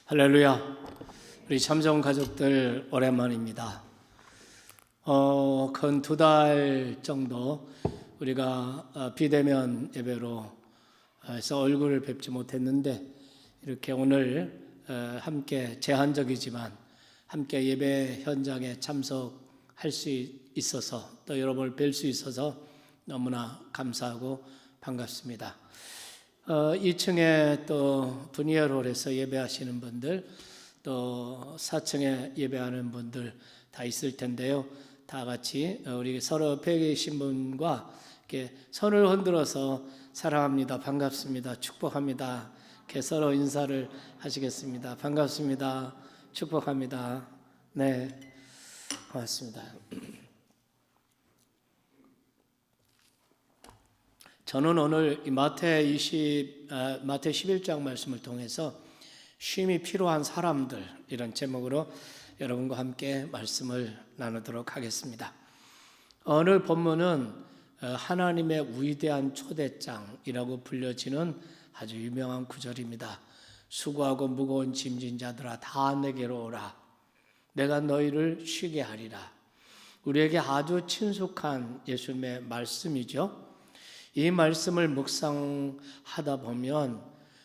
할렐루야. 우리 참좋은 가족들 오랜만입니다. 근 2달 정도 우리가 비대면 예배로 해서 얼굴을 뵙지 못했는데 이렇게 오늘 함께 제한적이지만 함께 예배 현장에 참석할 수 있어서 또 여러분을 뵐 수 있어서 너무나 감사하고 반갑습니다. 2층에 또 분이엘홀에서 예배하시는 분들 또 4층에 예배하는 분들 다 있을 텐데요. 다 같이 우리 서로 옆에 계신 분과 이렇게 손을 흔들어서 사랑합니다, 반갑습니다, 축복합니다 이렇게 서로 인사를 하시겠습니다. 반갑습니다, 축복합니다. 네, 고맙습니다. 저는 오늘 마태 11장 말씀을 통해서 쉼이 필요한 사람들 이런 제목으로 여러분과 함께 말씀을 나누도록 하겠습니다. 오늘 본문은 하나님의 위대한 초대장이라고 불려지는 아주 유명한 구절입니다. 수고하고 무거운 짐진 자들아 다 내게로 오라. 내가 너희를 쉬게 하리라. 우리에게 아주 친숙한 예수님의 말씀이죠. 이 말씀을 묵상하다 보면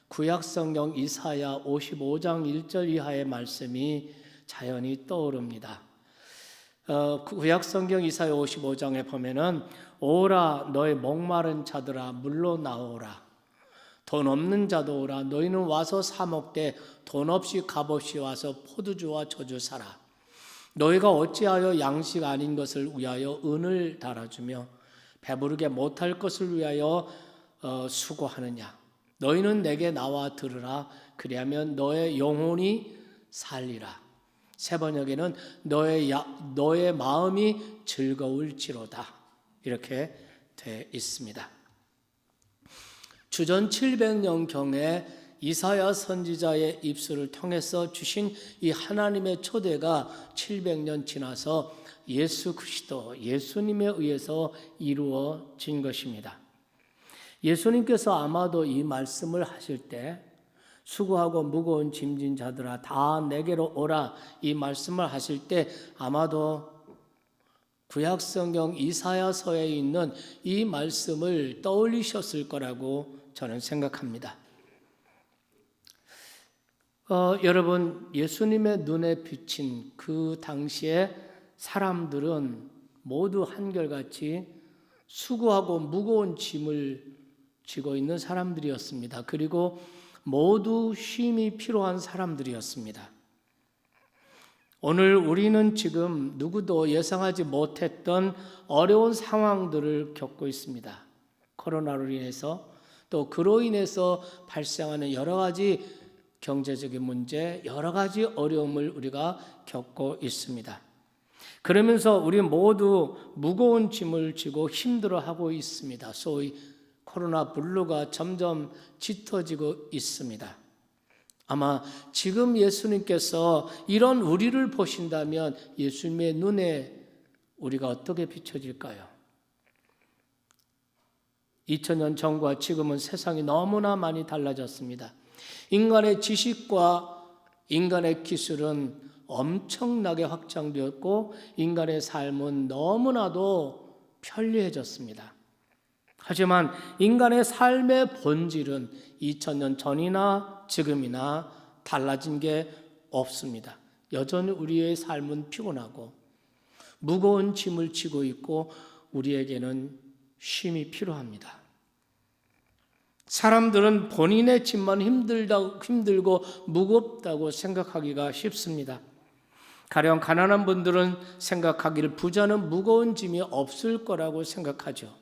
구약성경 이사야 55장 1절 이하의 말씀이 자연히 떠오릅니다. 구약성경 이사야 55장에 보면은 오라 너희 목마른 자들아 물로 나오라. 돈 없는 자도 오라. 너희는 와서 사 먹되 돈 없이 값없이 와서 포도주와 저주 사라. 너희가 어찌하여 양식 아닌 것을 위하여 은을 달아주며 배부르게 못할 것을 위하여 수고하느냐. 너희는 내게 나와 들으라. 그리하면 너의 영혼이 살리라. 세 번역에는 너의 마음이 즐거울지로다. 이렇게 되어 있습니다. 주전 700년경에 이사야 선지자의 입술을 통해서 주신 이 하나님의 초대가 700년 지나서 예수 그리스도 예수님에 의해서 이루어진 것입니다. 예수님께서 아마도 이 말씀을 하실 때 수고하고 무거운 짐진 자들아 다 내게로 오라 이 말씀을 하실 때 아마도 구약성경 이사야서에 있는 이 말씀을 떠올리셨을 거라고 저는 생각합니다. 여러분 예수님의 눈에 비친 그 당시에 사람들은 모두 한결같이 수고하고 무거운 짐을 지고 있는 사람들이었습니다. 그리고 모두 쉼이 필요한 사람들이었습니다. 오늘 우리는 지금 누구도 예상하지 못했던 어려운 상황들을 겪고 있습니다. 코로나로 인해서 또 그로 인해서 발생하는 여러 가지 경제적인 문제, 여러 가지 어려움을 우리가 겪고 있습니다. 그러면서 우리 모두 무거운 짐을 지고 힘들어하고 있습니다. 소위 코로나 블루가 점점 짙어지고 있습니다. 아마 지금 예수님께서 이런 우리를 보신다면 예수님의 눈에 우리가 어떻게 비춰질까요? 2000년 전과 지금은 세상이 너무나 많이 달라졌습니다. 인간의 지식과 인간의 기술은 엄청나게 확장되었고 인간의 삶은 너무나도 편리해졌습니다. 하지만 인간의 삶의 본질은 2000년 전이나 지금이나 달라진 게 없습니다. 여전히 우리의 삶은 피곤하고 무거운 짐을 지고 있고 우리에게는 쉼이 필요합니다. 사람들은 본인의 짐만 힘들고 무겁다고 생각하기가 쉽습니다. 가령 가난한 분들은 생각하기를 부자는 무거운 짐이 없을 거라고 생각하죠.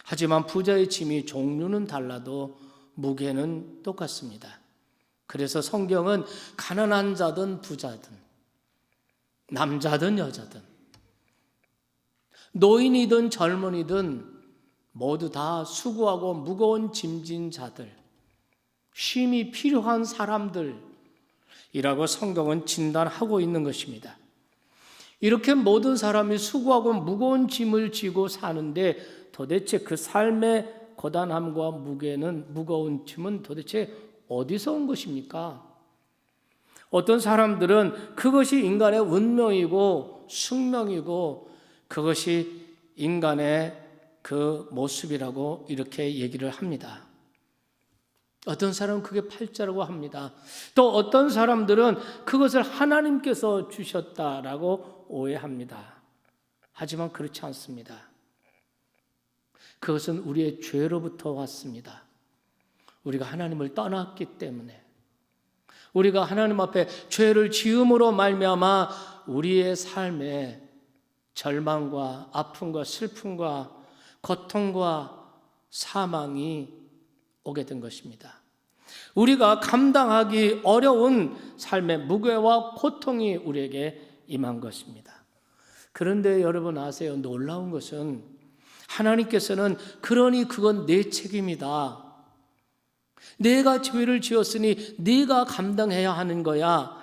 하지만 부자의 짐이 종류는 달라도 무게는 똑같습니다. 그래서 성경은 가난한 자든 부자든 남자든 여자든 노인이든 젊은이든 모두 다 수고하고 무거운 짐진 자들, 쉼이 필요한 사람들이라고 성경은 진단하고 있는 것입니다. 이렇게 모든 사람이 수고하고 무거운 짐을 지고 사는데 도대체 그 삶의 고단함과 무거운 짐은 도대체 어디서 온 것입니까? 어떤 사람들은 그것이 인간의 운명이고 숙명이고 그것이 인간의 그 모습이라고 이렇게 얘기를 합니다. 어떤 사람은 그게 팔자라고 합니다. 또 어떤 사람들은 그것을 하나님께서 주셨다라고 오해합니다. 하지만 그렇지 않습니다. 그것은 우리의 죄로부터 왔습니다. 우리가 하나님을 떠났기 때문에, 우리가 하나님 앞에 죄를 지음으로 말미암아 우리의 삶에 절망과 아픔과 슬픔과 고통과 사망이 오게 된 것입니다. 우리가 감당하기 어려운 삶의 무게와 고통이 우리에게 임한 것입니다. 그런데 여러분 아세요? 놀라운 것은 하나님께서는 그러니 그건 내 책임이다. 내가 죄를 지었으니 네가 감당해야 하는 거야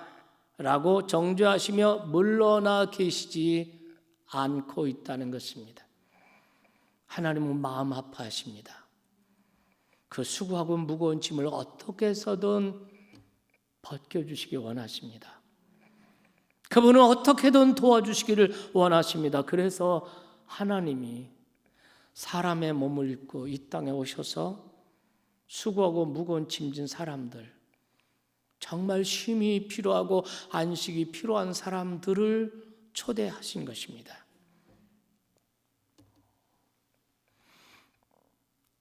라고 정죄하시며 물러나 계시지 않고 있다는 것입니다. 하나님은 마음 아파하십니다. 그 수고하고 무거운 짐을 어떻게 해서든 벗겨주시기 원하십니다. 그분은 어떻게든 도와주시기를 원하십니다. 그래서 하나님이 사람의 몸을 입고 이 땅에 오셔서 수고하고 무거운 짐진 사람들, 정말 쉼이 필요하고 안식이 필요한 사람들을 초대하신 것입니다.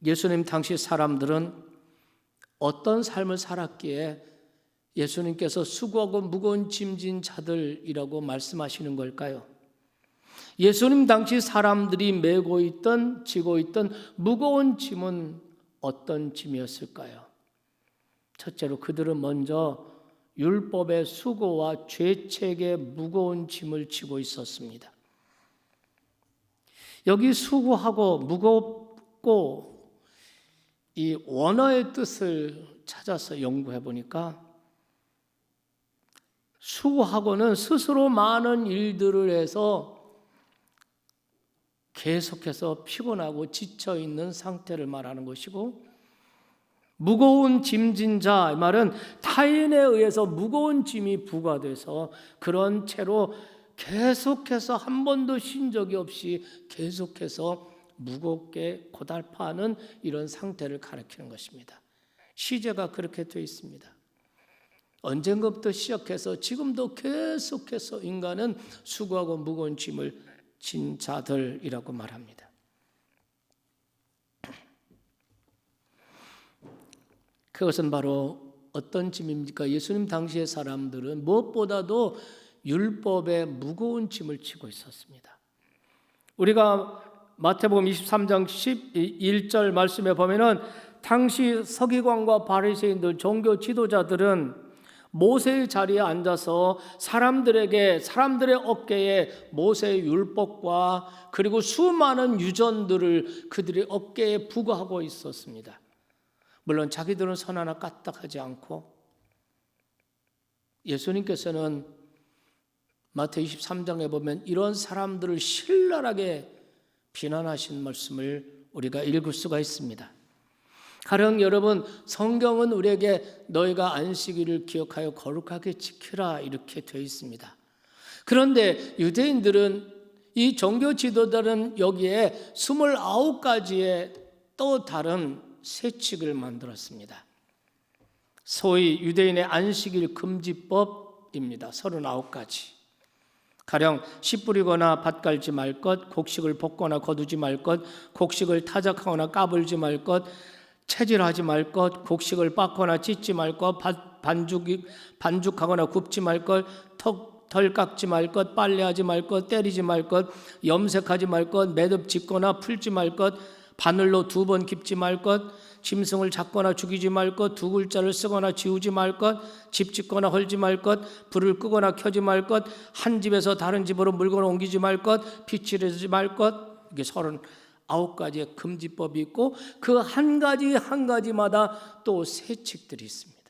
예수님 당시 사람들은 어떤 삶을 살았기에 예수님께서 수고하고 무거운 짐진 자들이라고 말씀하시는 걸까요? 예수님 당시 사람들이 메고 있던, 지고 있던 무거운 짐은 어떤 짐이었을까요? 첫째로 그들은 먼저 율법의 수고와 죄책의 무거운 짐을 지고 있었습니다. 여기 수고하고 무겁고 이 원어의 뜻을 찾아서 연구해 보니까 수고하고는 스스로 많은 일들을 해서 계속해서 피곤하고 지쳐 있는 상태를 말하는 것이고, 무거운 짐진 자, 이 말은 타인에 의해서 무거운 짐이 부과돼서 그런 채로 계속해서 한 번도 쉰 적이 없이 계속해서 무겁게 고달파하는 이런 상태를 가리키는 것입니다. 시제가 그렇게 되어 있습니다. 언젠가부터 시작해서 지금도 계속해서 인간은 수고하고 무거운 짐을 진 자들이라고 말합니다. 그것은 바로 어떤 짐입니까? 예수님 당시의 사람들은 무엇보다도 율법의 무거운 짐을 지고 있었습니다. 우리가 마태복음 23장 11절 말씀에 보면은 당시 서기관과 바리새인들, 종교 지도자들은 모세의 자리에 앉아서 사람들의 어깨에 모세의 율법과 그리고 수많은 유전들을 그들의 어깨에 부과하고 있었습니다. 물론 자기들은 선 하나 까딱하지 않고, 예수님께서는 마태 23장에 보면 이런 사람들을 신랄하게 비난하신 말씀을 우리가 읽을 수가 있습니다. 가령 여러분, 성경은 우리에게 너희가 안식일을 기억하여 거룩하게 지키라 이렇게 되어 있습니다. 그런데 유대인들은, 이 종교 지도자들은 여기에 29가지의 또 다른 세칙을 만들었습니다. 소위 유대인의 안식일 금지법입니다. 39가지. 가령 씨 뿌리거나 밭 갈지 말 것, 곡식을 볶거나 거두지 말 것, 곡식을 타작하거나 까불지 말 것, 채질하지 말 것, 곡식을 빻거나 찢지 말 것, 반죽하거나 굽지 말 것, 덜 깎지 말 것, 빨래하지 말 것, 때리지 말 것, 염색하지 말 것, 매듭 짓거나 풀지 말 것, 바늘로 2번 깁지 말 것, 짐승을 잡거나 죽이지 말 것, 두 글자를 쓰거나 지우지 말 것, 집 짓거나 헐지 말 것, 불을 끄거나 켜지 말 것, 한 집에서 다른 집으로 물건을 옮기지 말 것, 빗질하지 말 것. 이게 39가지의 금지법이 있고 그 한 가지 한 가지마다 또 세칙들이 있습니다.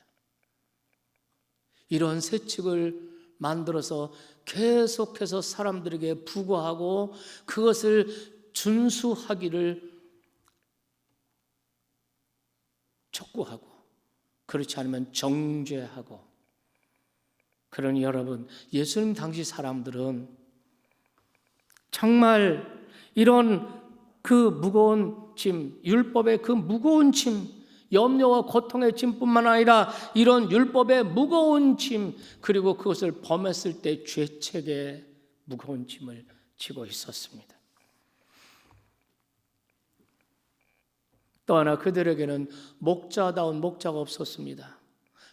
이런 세칙을 만들어서 계속해서 사람들에게 부과하고 그것을 준수하기를 촉구하고, 그렇지 않으면 정죄하고, 그러니 여러분, 예수님 당시 사람들은 정말 이런 그 무거운 짐, 율법의 그 무거운 짐, 염려와 고통의 짐뿐만 아니라 이런 율법의 무거운 짐, 그리고 그것을 범했을 때 죄책의 무거운 짐을 지고 있었습니다. 또 하나, 그들에게는 목자다운 목자가 없었습니다.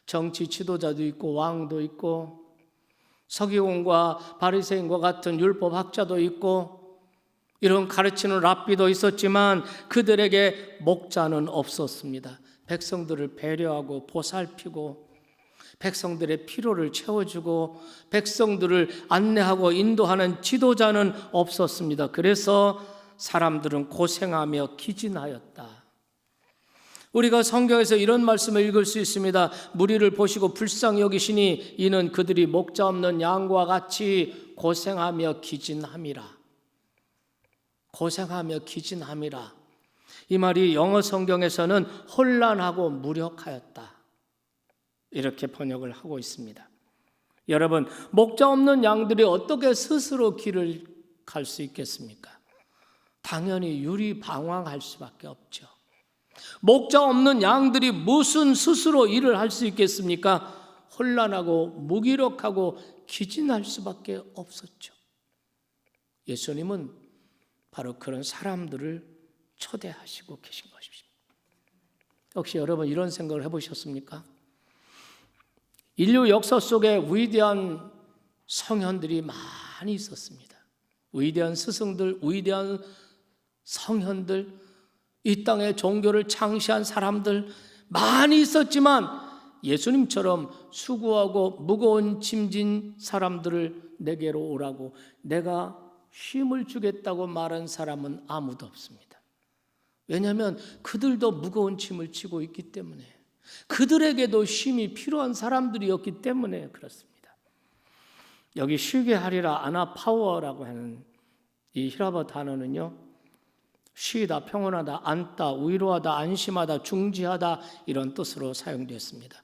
정치 지도자도 있고 왕도 있고 서기관과 바리새인과 같은 율법 학자도 있고 이런 가르치는 랍비도 있었지만 그들에게 목자는 없었습니다. 백성들을 배려하고 보살피고 백성들의 필요를 채워주고 백성들을 안내하고 인도하는 지도자는 없었습니다. 그래서 사람들은 고생하며 기진하였다. 우리가 성경에서 이런 말씀을 읽을 수 있습니다. 무리를 보시고 불쌍히 여기시니 이는 그들이 목자 없는 양과 같이 고생하며 기진함이라. 고생하며 기진함이라. 이 말이 영어 성경에서는 혼란하고 무력하였다, 이렇게 번역을 하고 있습니다. 여러분, 목자 없는 양들이 어떻게 스스로 길을 갈 수 있겠습니까? 당연히 유리방황할 수밖에 없죠. 목자 없는 양들이 무슨 스스로 일을 할 수 있겠습니까? 혼란하고 무기력하고 기진할 수밖에 없었죠. 예수님은 바로 그런 사람들을 초대하시고 계신 것입니다. 혹시 여러분 이런 생각을 해보셨습니까? 인류 역사 속에 위대한 성현들이 많이 있었습니다. 위대한 스승들, 위대한 성현들, 이 땅에 종교를 창시한 사람들 많이 있었지만 예수님처럼 수고하고 무거운 짐진 사람들을 내게로 오라고 내가 쉼을 주겠다고 말한 사람은 아무도 없습니다. 왜냐하면 그들도 무거운 짐을 지고 있기 때문에, 그들에게도 쉼이 필요한 사람들이었기 때문에 그렇습니다. 여기 쉬게 하리라 아나파워라고 하는 이 히라버 단어는요, 쉬다, 평온하다, 앉다, 위로하다, 안심하다, 중지하다, 이런 뜻으로 사용되었습니다.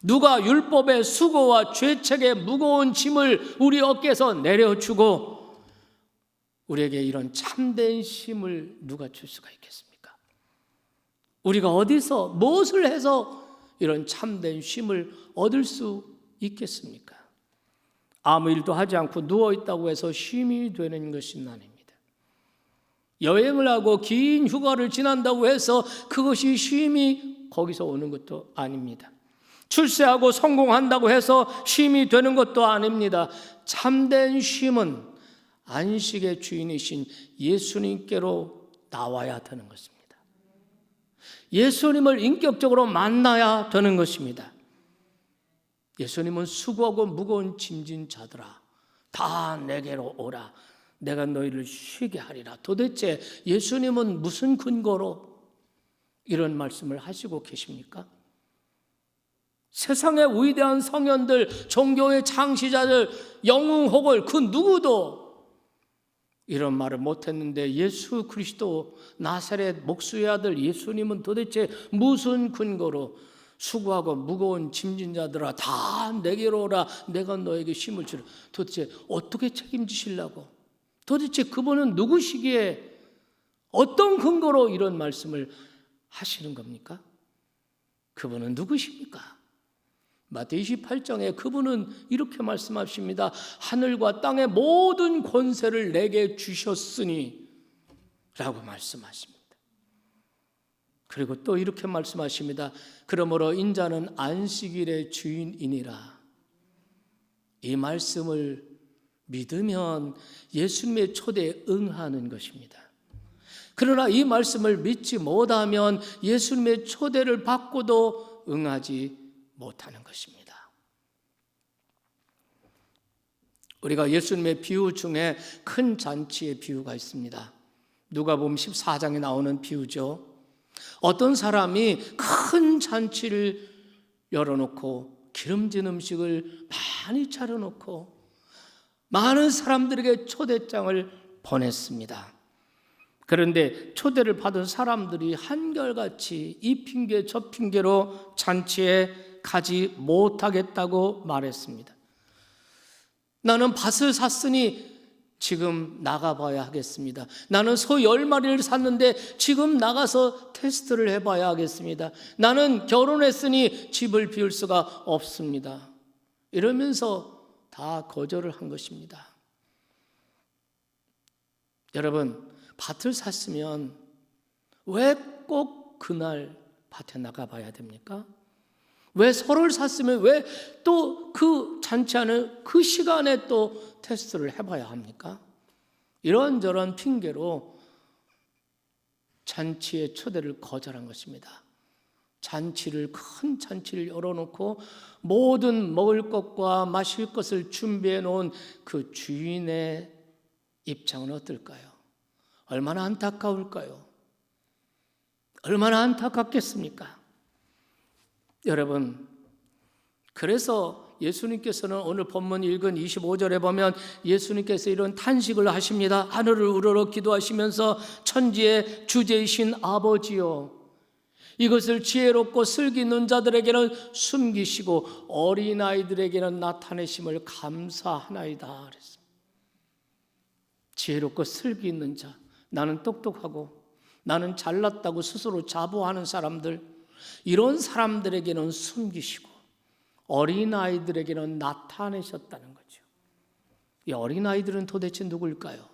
누가 율법의 수고와 죄책의 무거운 짐을 우리 어깨에서 내려주고 우리에게 이런 참된 쉼을 누가 줄 수가 있겠습니까? 우리가 어디서 무엇을 해서 이런 참된 쉼을 얻을 수 있겠습니까? 아무 일도 하지 않고 누워있다고 해서 쉼이 되는 것은 아닙니다. 여행을 하고 긴 휴가를 지난다고 해서 그것이 쉼이 거기서 오는 것도 아닙니다. 출세하고 성공한다고 해서 쉼이 되는 것도 아닙니다. 참된 쉼은 안식의 주인이신 예수님께로 나와야 되는 것입니다. 예수님을 인격적으로 만나야 되는 것입니다. 예수님은 수고하고 무거운 짐진 자들아 다 내게로 오라, 내가 너희를 쉬게 하리라. 도대체 예수님은 무슨 근거로 이런 말씀을 하시고 계십니까? 세상의 위대한 성현들, 종교의 창시자들, 영웅호걸 그 누구도 이런 말을 못했는데 예수 그리스도 나사렛 목수의 아들 예수님은 도대체 무슨 근거로 수고하고 무거운 짐진 자들아 다 내게로 오라, 내가 너에게 쉼을 주라. 도대체 어떻게 책임지시려고? 도대체 그분은 누구시기에 어떤 근거로 이런 말씀을 하시는 겁니까? 그분은 누구십니까? 마태복음 28장에 그분은 이렇게 말씀하십니다. 하늘과 땅의 모든 권세를 내게 주셨으니 라고 말씀하십니다. 그리고 또 이렇게 말씀하십니다. 그러므로 인자는 안식일의 주인이니라. 이 말씀을 믿으면 예수님의 초대에 응하는 것입니다. 그러나 이 말씀을 믿지 못하면 예수님의 초대를 받고도 응하지 못하는 것입니다. 우리가 예수님의 비유 중에 큰 잔치의 비유가 있습니다. 누가복음 14장에 나오는 비유죠. 어떤 사람이 큰 잔치를 열어놓고 기름진 음식을 많이 차려놓고 많은 사람들에게 초대장을 보냈습니다. 그런데 초대를 받은 사람들이 한결같이 이 핑계 저 핑계로 잔치에 가지 못하겠다고 말했습니다. 나는 밭을 샀으니 지금 나가봐야 하겠습니다. 나는 소 10마리를 샀는데 지금 나가서 테스트를 해봐야 하겠습니다. 나는 결혼했으니 집을 비울 수가 없습니다. 이러면서 다 거절을 한 것입니다. 여러분, 밭을 샀으면 왜 꼭 그날 밭에 나가봐야 됩니까? 왜 소를 샀으면 왜 또 그 잔치하는 그 시간에 또 테스트를 해봐야 합니까? 이런저런 핑계로 잔치의 초대를 거절한 것입니다. 큰 잔치를 열어놓고 모든 먹을 것과 마실 것을 준비해 놓은 그 주인의 입장은 어떨까요? 얼마나 안타까울까요? 얼마나 안타깝겠습니까? 여러분, 그래서 예수님께서는 오늘 본문 읽은 25절에 보면 예수님께서 이런 탄식을 하십니다. 하늘을 우러러 기도하시면서 천지의 주제이신 아버지요, 이것을 지혜롭고 슬기 있는 자들에게는 숨기시고 어린아이들에게는 나타내심을 감사하나이다 그랬습니다. 지혜롭고 슬기 있는 자, 나는 똑똑하고 나는 잘났다고 스스로 자부하는 사람들, 이런 사람들에게는 숨기시고 어린아이들에게는 나타내셨다는 거죠. 이 어린아이들은 도대체 누구일까요?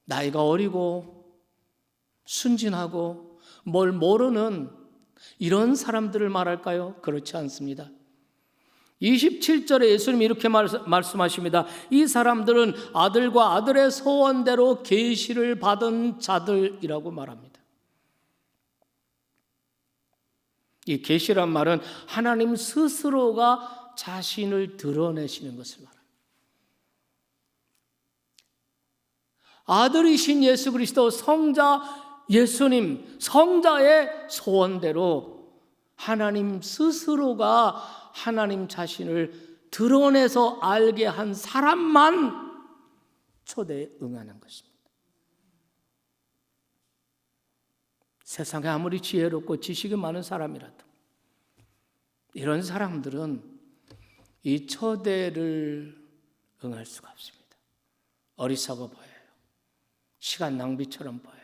나이가 어리고 순진하고 뭘 모르는 이런 사람들을 말할까요? 그렇지 않습니다. 27절에 예수님이 이렇게 말씀하십니다. 이 사람들은 아들과 아들의 소원대로 계시를 받은 자들이라고 말합니다. 이 계시란 말은 하나님 스스로가 자신을 드러내시는 것을 말합니다. 아들이신 예수 그리스도, 성자 예수님, 성자의 소원대로 하나님 스스로가 하나님 자신을 드러내서 알게 한 사람만 초대에 응하는 것입니다. 세상에 아무리 지혜롭고 지식이 많은 사람이라도 이런 사람들은 이 초대를 응할 수가 없습니다. 어리석어 보여요. 시간 낭비처럼 보여요.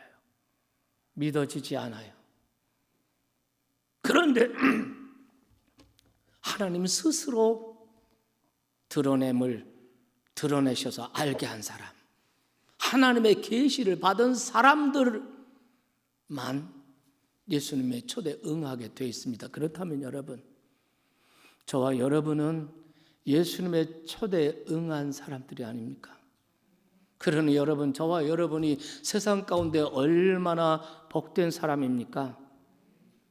믿어지지 않아요. 그런데 하나님 스스로 드러내셔서 알게 한 사람, 하나님의 계시를 받은 사람들만 예수님의 초대에 응하게 되어 있습니다. 그렇다면 여러분, 저와 여러분은 예수님의 초대에 응한 사람들이 아닙니까? 그러니 여러분, 저와 여러분이 세상 가운데 얼마나 복된 사람입니까?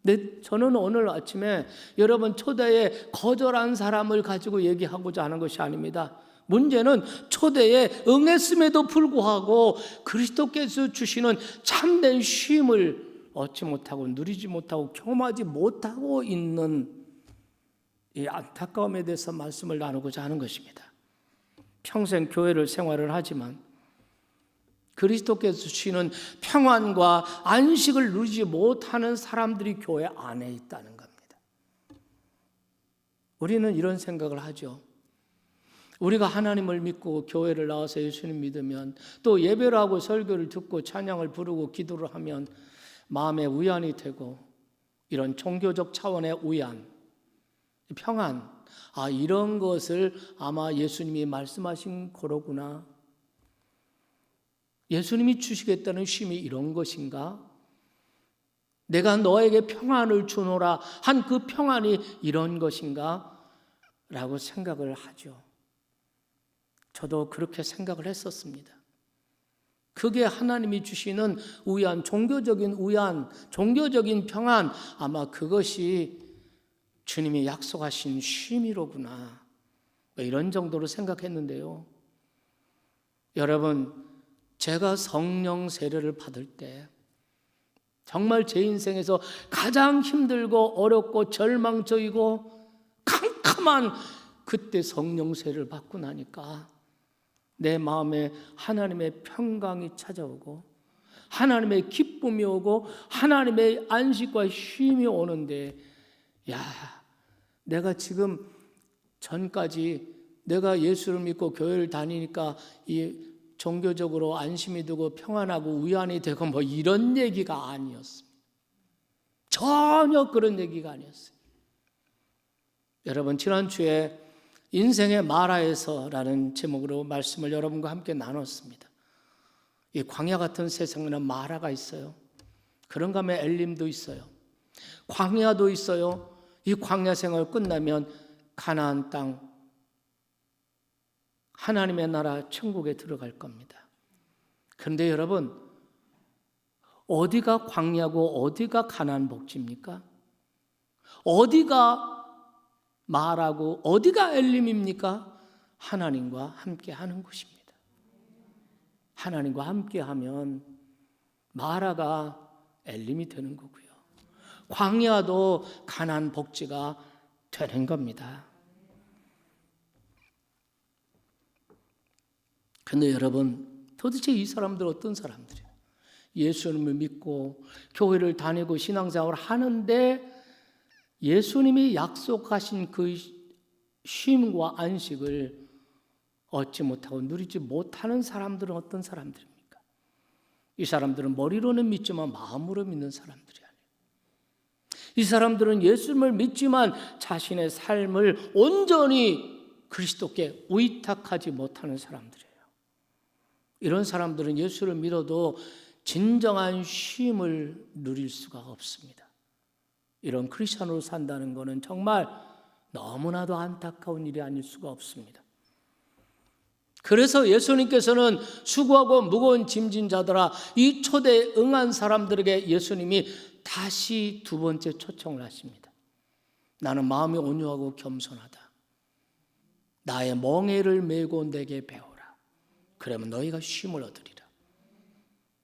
근데 저는 오늘 아침에 여러분 초대에 거절한 사람을 가지고 얘기하고자 하는 것이 아닙니다. 문제는 초대에 응했음에도 불구하고 그리스도께서 주시는 참된 쉼을 얻지 못하고 누리지 못하고 경험하지 못하고 있는 이 안타까움에 대해서 말씀을 나누고자 하는 것입니다. 평생 교회를 생활을 하지만 그리스도께서 주시는 평안과 안식을 누리지 못하는 사람들이 교회 안에 있다는 겁니다. 우리는 이런 생각을 하죠. 우리가 하나님을 믿고 교회를 나와서 예수님 믿으면, 또 예배를 하고 설교를 듣고 찬양을 부르고 기도를 하면 마음에 위안이 되고, 이런 종교적 차원의 위안, 평안, 이런 것을 아마 예수님이 말씀하신 거로구나, 예수님이 주시겠다는 쉼이 이런 것인가? 내가 너에게 평안을 주노라 한 그 평안이 이런 것인가? 라고 생각을 하죠. 저도 그렇게 생각을 했었습니다. 그게 하나님이 주시는 위안, 종교적인 위안, 종교적인 평안, 아마 그것이 주님이 약속하신 쉼이로구나, 이런 정도로 생각했는데요. 여러분, 제가 성령 세례를 받을 때 정말 제 인생에서 가장 힘들고 어렵고 절망적이고 캄캄한 그때 성령 세례를 받고 나니까 내 마음에 하나님의 평강이 찾아오고 하나님의 기쁨이 오고 하나님의 안식과 쉼이 오는데, 내가 지금 전까지 내가 예수를 믿고 교회를 다니니까 이 종교적으로 안심이 되고 평안하고 위안이 되고 뭐 이런 얘기가 아니었습니다. 전혀 그런 얘기가 아니었어요. 여러분, 지난주에 인생의 마라에서라는 제목으로 말씀을 여러분과 함께 나눴습니다. 이 광야 같은 세상에는 마라가 있어요. 그런가 하면 엘림도 있어요. 광야도 있어요. 이 광야 생활 끝나면 가나안 땅, 하나님의 나라 천국에 들어갈 겁니다. 그런데 여러분, 어디가 광야고 어디가 가나안 복지입니까? 어디가 마라고 어디가 엘림입니까? 하나님과 함께 하는 곳입니다. 하나님과 함께 하면 마라가 엘림이 되는 거고요. 광야도 가나안 복지가 되는 겁니다. 그런데 여러분, 도대체 이 사람들 어떤 사람들이에요? 예수님을 믿고 교회를 다니고 신앙생활을 하는데 예수님이 약속하신 그 쉼과 안식을 얻지 못하고 누리지 못하는 사람들은 어떤 사람들입니까? 이 사람들은 머리로는 믿지만 마음으로 믿는 사람들이 아니에요. 이 사람들은 예수님을 믿지만 자신의 삶을 온전히 그리스도께 의탁하지 못하는 사람들이에요. 이런 사람들은 예수를 믿어도 진정한 쉼을 누릴 수가 없습니다. 이런 크리스천으로 산다는 것은 정말 너무나도 안타까운 일이 아닐 수가 없습니다. 그래서 예수님께서는 수고하고 무거운 짐진 자들아, 이 초대에 응한 사람들에게 예수님이 다시 두 번째 초청을 하십니다. 나는 마음이 온유하고 겸손하다. 나의 멍에를 메고 내게 배우라. 그러면 너희가 쉼을 얻으리라.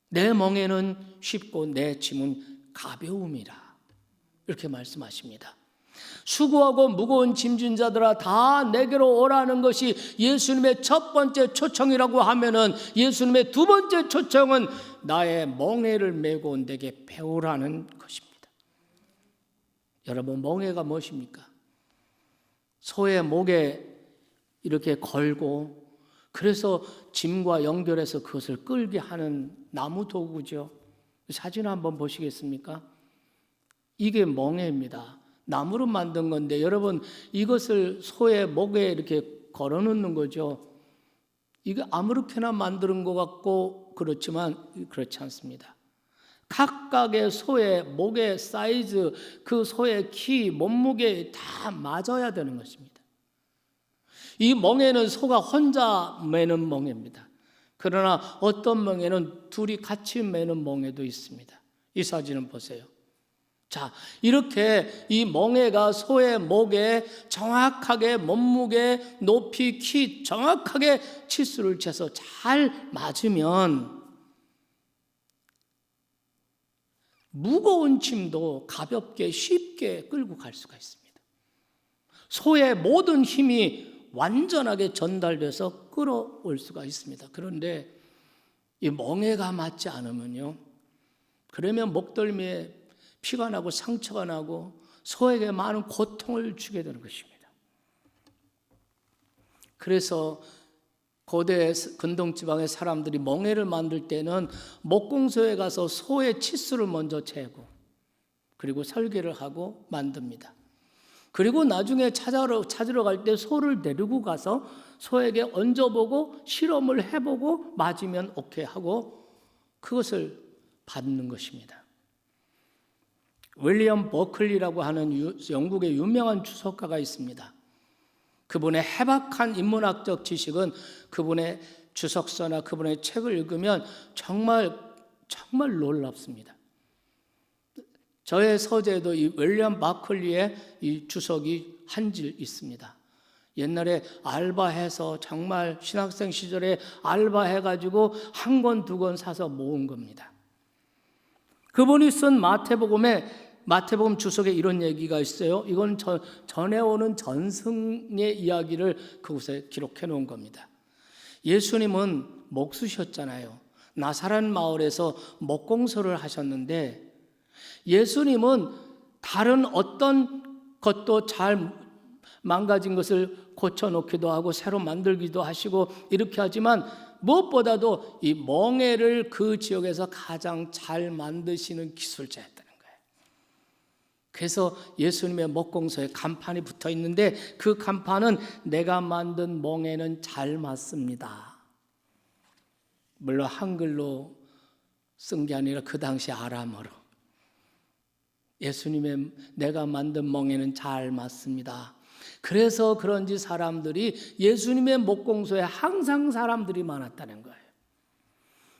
내 멍에는 쉽고 내 짐은 가벼움이라. 이렇게 말씀하십니다. 수고하고 무거운 짐진 자들아 다 내게로 오라는 것이 예수님의 첫 번째 초청이라고 하면은 예수님의 두 번째 초청은 나의 멍에를 메고 내게 배우라는 것입니다. 여러분, 멍에가 무엇입니까? 소의 목에 이렇게 걸고 그래서 짐과 연결해서 그것을 끌게 하는 나무 도구죠. 사진 한번 보시겠습니까? 이게 멍에입니다. 나무로 만든 건데 여러분, 이것을 소의 목에 이렇게 걸어 놓는 거죠. 이게 아무렇게나 만드는 것 같고 그렇지만 그렇지 않습니다. 각각의 소의 목의 사이즈, 그 소의 키, 몸무게 다 맞아야 되는 것입니다. 이 멍에는 소가 혼자 매는 멍에입니다. 그러나 어떤 멍에는 둘이 같이 매는 멍에도 있습니다. 이 사진을 보세요. 자, 이렇게 이 멍에가 소의 목에 정확하게 몸무게, 높이, 키 정확하게 치수를 재서 잘 맞으면 무거운 짐도 가볍게 쉽게 끌고 갈 수가 있습니다. 소의 모든 힘이 완전하게 전달돼서 끌어올 수가 있습니다. 그런데 이 멍에가 맞지 않으면요, 그러면 목덜미에 피가 나고 상처가 나고 소에게 많은 고통을 주게 되는 것입니다. 그래서 고대 근동지방의 사람들이 멍에를 만들 때는 목공소에 가서 소의 치수를 먼저 재고 그리고 설계를 하고 만듭니다. 그리고 나중에 찾으러 갈 때 소를 데리고 가서 소에게 얹어보고 실험을 해보고 맞으면 오케이 하고 그것을 받는 것입니다. 윌리엄 버클리라고 하는 영국의 유명한 주석가가 있습니다. 그분의 해박한 인문학적 지식은 그분의 주석서나 그분의 책을 읽으면 정말 놀랍습니다. 저의 서재에도 이 윌리엄 버클리의 이 주석이 한 질 있습니다. 옛날에 알바해서 정말 신학생 시절에 알바해가지고 한 권, 두 권 사서 모은 겁니다. 그분이 쓴 마태복음 주석에 이런 얘기가 있어요. 이건 전해오는 전승의 이야기를 그곳에 기록해 놓은 겁니다. 예수님은 목수셨잖아요. 나사렛 마을에서 목공소를 하셨는데 예수님은 다른 어떤 것도 잘 망가진 것을 고쳐놓기도 하고 새로 만들기도 하시고 이렇게 하지만 무엇보다도 이 멍에를 그 지역에서 가장 잘 만드시는 기술자였다는 거예요. 그래서 예수님의 목공소에 간판이 붙어 있는데 그 간판은 내가 만든 멍에는 잘 맞습니다. 물론 한글로 쓴 게 아니라 그 당시 아람어로 예수님의 내가 만든 멍에는 잘 맞습니다. 그래서 그런지 사람들이 예수님의 목공소에 항상 사람들이 많았다는 거예요.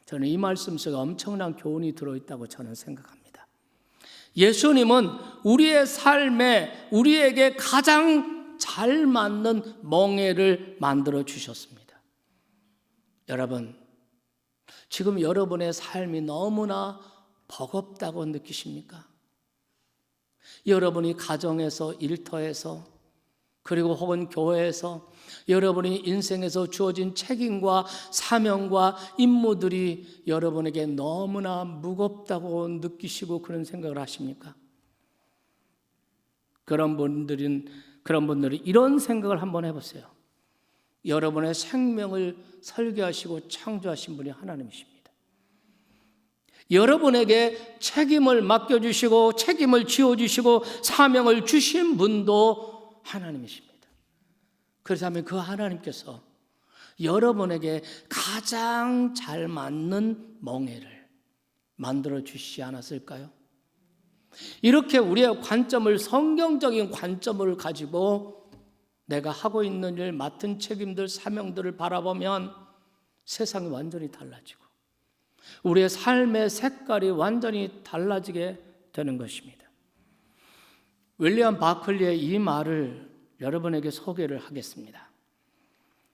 저는 이 말씀 속에 엄청난 교훈이 들어있다고 저는 생각합니다. 예수님은 우리의 삶에 우리에게 가장 잘 맞는 멍에를 만들어 주셨습니다. 여러분, 지금 여러분의 삶이 너무나 버겁다고 느끼십니까? 여러분이 가정에서, 일터에서, 그리고 혹은 교회에서 여러분이 인생에서 주어진 책임과 사명과 임무들이 여러분에게 너무나 무겁다고 느끼시고 그런 생각을 하십니까? 그런 분들은 이런 생각을 한번 해보세요. 여러분의 생명을 설계하시고 창조하신 분이 하나님이십니다. 여러분에게 책임을 맡겨주시고 책임을 지어주시고 사명을 주신 분도 하나님이십니다. 그렇다면 그 하나님께서 여러분에게 가장 잘 맞는 멍에를 만들어 주시지 않았을까요? 이렇게 우리의 관점을, 성경적인 관점을 가지고 내가 하고 있는 일, 맡은 책임들, 사명들을 바라보면 세상이 완전히 달라지고 우리의 삶의 색깔이 완전히 달라지게 되는 것입니다. 윌리엄 바클리의 이 말을 여러분에게 소개를 하겠습니다.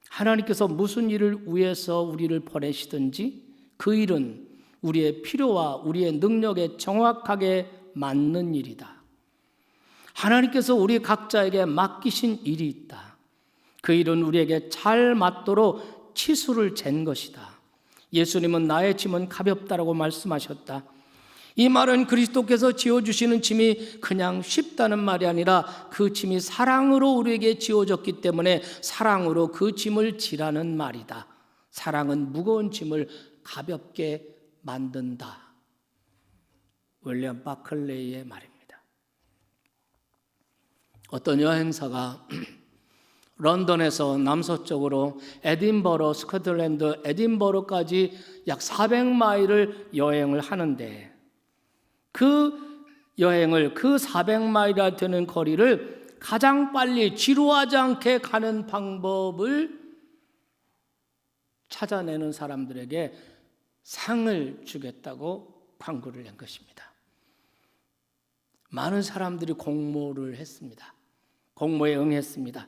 하나님께서 무슨 일을 위해서 우리를 보내시든지 그 일은 우리의 필요와 우리의 능력에 정확하게 맞는 일이다. 하나님께서 우리 각자에게 맡기신 일이 있다. 그 일은 우리에게 잘 맞도록 치수를 잰 것이다. 예수님은 나의 짐은 가볍다라고 말씀하셨다. 이 말은 그리스도께서 지어주시는 짐이 그냥 쉽다는 말이 아니라 그 짐이 사랑으로 우리에게 지어졌기 때문에 사랑으로 그 짐을 지라는 말이다. 사랑은 무거운 짐을 가볍게 만든다. 윌리엄 바클레이의 말입니다. 어떤 여행사가 런던에서 남서쪽으로 에딘버러, 스코틀랜드 에딘버러까지 약 400마일을 여행을 하는데 그 여행을 그 400마일이나 되는 거리를 가장 빨리 지루하지 않게 가는 방법을 찾아내는 사람들에게 상을 주겠다고 광고를 낸 것입니다. 많은 사람들이 공모를 했습니다. 공모에 응했습니다.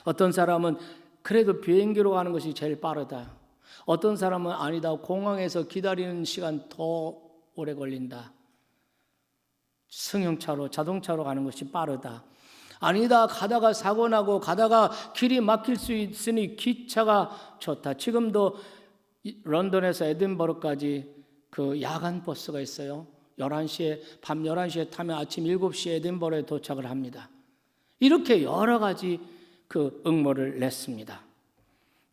어떤 사람은 그래도 비행기로 가는 것이 제일 빠르다. 어떤 사람은 아니다. 공항에서 기다리는 시간 더 오래 걸린다. 승용차로, 자동차로 가는 것이 빠르다. 아니다. 가다가 사고 나고 가다가 길이 막힐 수 있으니 기차가 좋다. 지금도 런던에서 에딘버러까지 그 야간 버스가 있어요. 11시에, 밤 11시에 타면 아침 7시에 에딘버러에 도착을 합니다. 이렇게 여러 가지 그 응모를 냈습니다.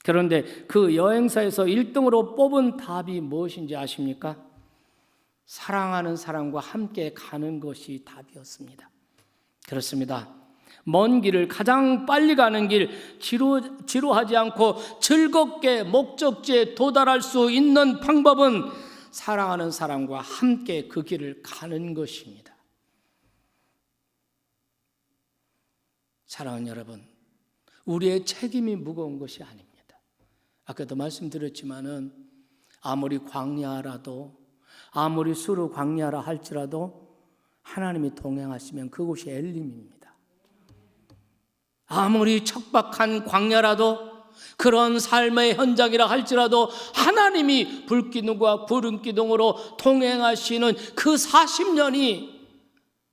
그런데 그 여행사에서 1등으로 뽑은 답이 무엇인지 아십니까? 사랑하는 사람과 함께 가는 것이 답이었습니다. 그렇습니다. 먼 길을 가장 빨리 가는 길, 지루하지 않고 즐겁게 목적지에 도달할 수 있는 방법은 사랑하는 사람과 함께 그 길을 가는 것입니다. 사랑하는 여러분, 우리의 책임이 무거운 것이 아닙니다. 아까도 말씀드렸지만은 아무리 광야라도, 아무리 수르 광야라 할지라도 하나님이 동행하시면 그곳이 엘림입니다. 아무리 척박한 광야라도, 그런 삶의 현장이라 할지라도 하나님이 불기둥과 구름기둥으로 동행하시는 그 40년이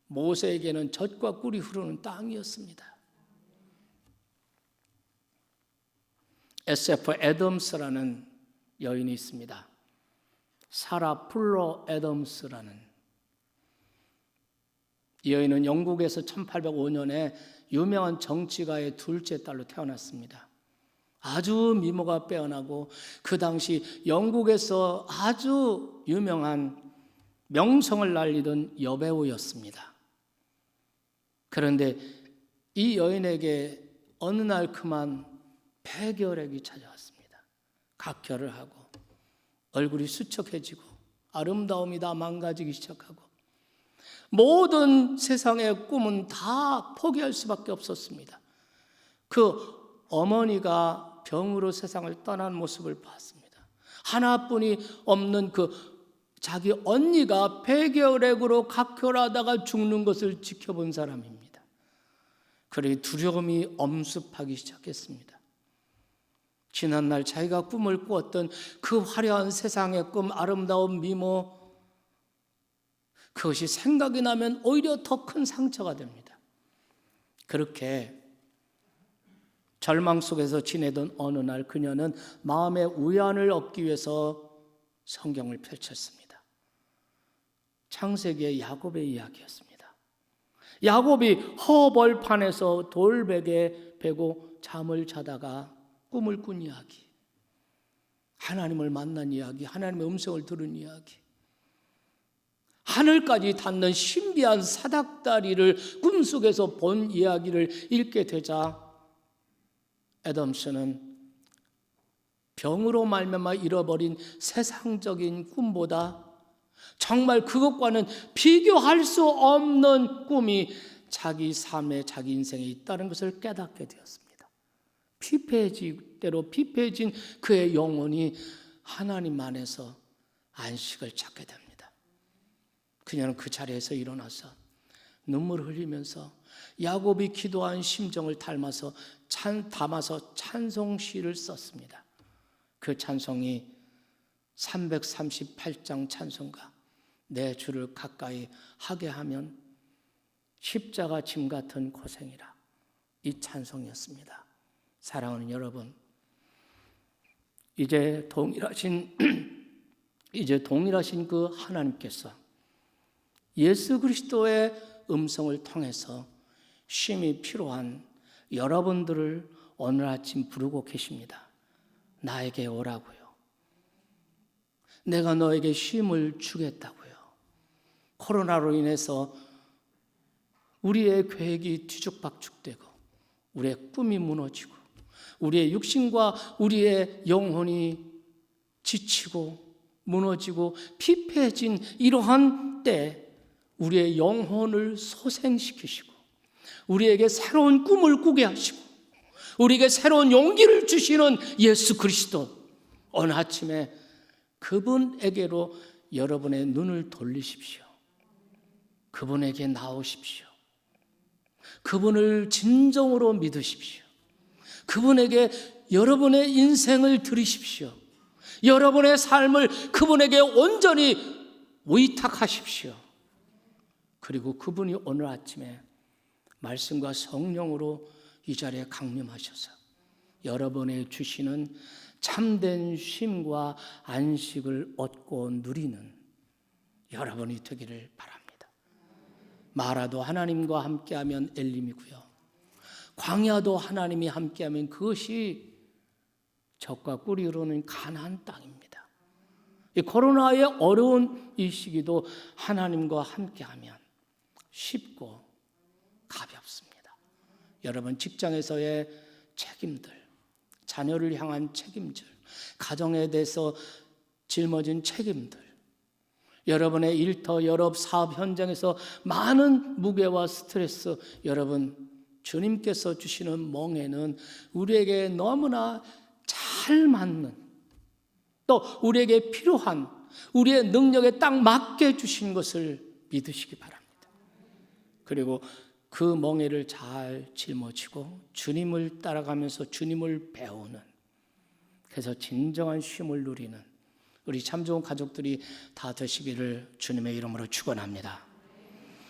모세에게는 젖과 꿀이 흐르는 땅이었습니다. SF 애덤스라는 여인이 있습니다. 사라 플러 애덤스라는. 이 여인은 영국에서 1805년에 유명한 정치가의 둘째 딸로 태어났습니다. 아주 미모가 빼어나고 그 당시 영국에서 아주 유명한 명성을 날리던 여배우였습니다. 그런데 이 여인에게 어느 날 그만 폐결핵이 찾아왔습니다. 각혈을 하고 얼굴이 수척해지고 아름다움이 다 망가지기 시작하고 모든 세상의 꿈은 다 포기할 수밖에 없었습니다. 그 어머니가 병으로 세상을 떠난 모습을 봤습니다. 하나뿐이 없는 그 자기 언니가 폐결핵으로 각혈하다가 죽는 것을 지켜본 사람입니다. 그러니 두려움이 엄습하기 시작했습니다. 지난날 자기가 꿈을 꾸었던 그 화려한 세상의 꿈, 아름다운 미모, 그것이 생각이 나면 오히려 더 큰 상처가 됩니다. 그렇게 절망 속에서 지내던 어느 날 그녀는 마음의 위안을 얻기 위해서 성경을 펼쳤습니다. 창세기의 야곱의 이야기였습니다. 야곱이 허벌판에서 돌베개 베고 잠을 자다가 꿈을 꾼 이야기, 하나님을 만난 이야기, 하나님의 음성을 들은 이야기, 하늘까지 닿는 신비한 사닥다리를 꿈속에서 본 이야기를 읽게 되자 애덤스는 병으로 말미암아 잃어버린 세상적인 꿈보다 정말 그것과는 비교할 수 없는 꿈이 자기 삶에, 자기 인생에 있다는 것을 깨닫게 되었습니다. 피폐해진 그의 영혼이 하나님 안에서 안식을 찾게 됩니다. 그녀는 그 자리에서 일어나서 눈물을 흘리면서 야곱이 기도한 심정을 담아서 찬송시를 썼습니다. 그 찬송이 338장 찬송가, 내 주를 가까이 하게 하면 십자가 짐 같은 고생이라, 이 찬송이었습니다. 사랑하는 여러분, 이제 동일하신 그 하나님께서 예수 그리스도의 음성을 통해서 쉼이 필요한 여러분들을 오늘 아침 부르고 계십니다. 나에게 오라고요. 내가 너에게 쉼을 주겠다고요. 코로나로 인해서 우리의 계획이 뒤죽박죽되고 우리의 꿈이 무너지고 우리의 육신과 우리의 영혼이 지치고 무너지고 피폐해진 이러한 때 우리의 영혼을 소생시키시고 우리에게 새로운 꿈을 꾸게 하시고 우리에게 새로운 용기를 주시는 예수 그리스도, 오늘 아침에 그분에게로 여러분의 눈을 돌리십시오. 그분에게 나오십시오. 그분을 진정으로 믿으십시오. 그분에게 여러분의 인생을 드리십시오. 여러분의 삶을 그분에게 온전히 위탁하십시오. 그리고 그분이 오늘 아침에 말씀과 성령으로 이 자리에 강림하셔서 여러분의 주시는 참된 쉼과 안식을 얻고 누리는 여러분이 되기를 바랍니다. 마라도 하나님과 함께하면 엘림이고요, 광야도 하나님이 함께하면 그것이 적과 꿀이 흐르는 가나안 땅입니다. 이 코로나의 어려운 이 시기도 하나님과 함께하면 쉽고 가볍습니다. 여러분 직장에서의 책임들, 자녀를 향한 책임들, 가정에 대해서 짊어진 책임들, 여러분의 일터, 여러 사업 현장에서 많은 무게와 스트레스, 여러분 주님께서 주시는 멍에는 우리에게 너무나 잘 맞는, 또 우리에게 필요한, 우리의 능력에 딱 맞게 주신 것을 믿으시기 바랍니다. 그리고 그 멍에를 잘 짊어지고 주님을 따라가면서 주님을 배우는, 그래서 진정한 쉼을 누리는 우리 참 좋은 가족들이 다 되시기를 주님의 이름으로 축원합니다.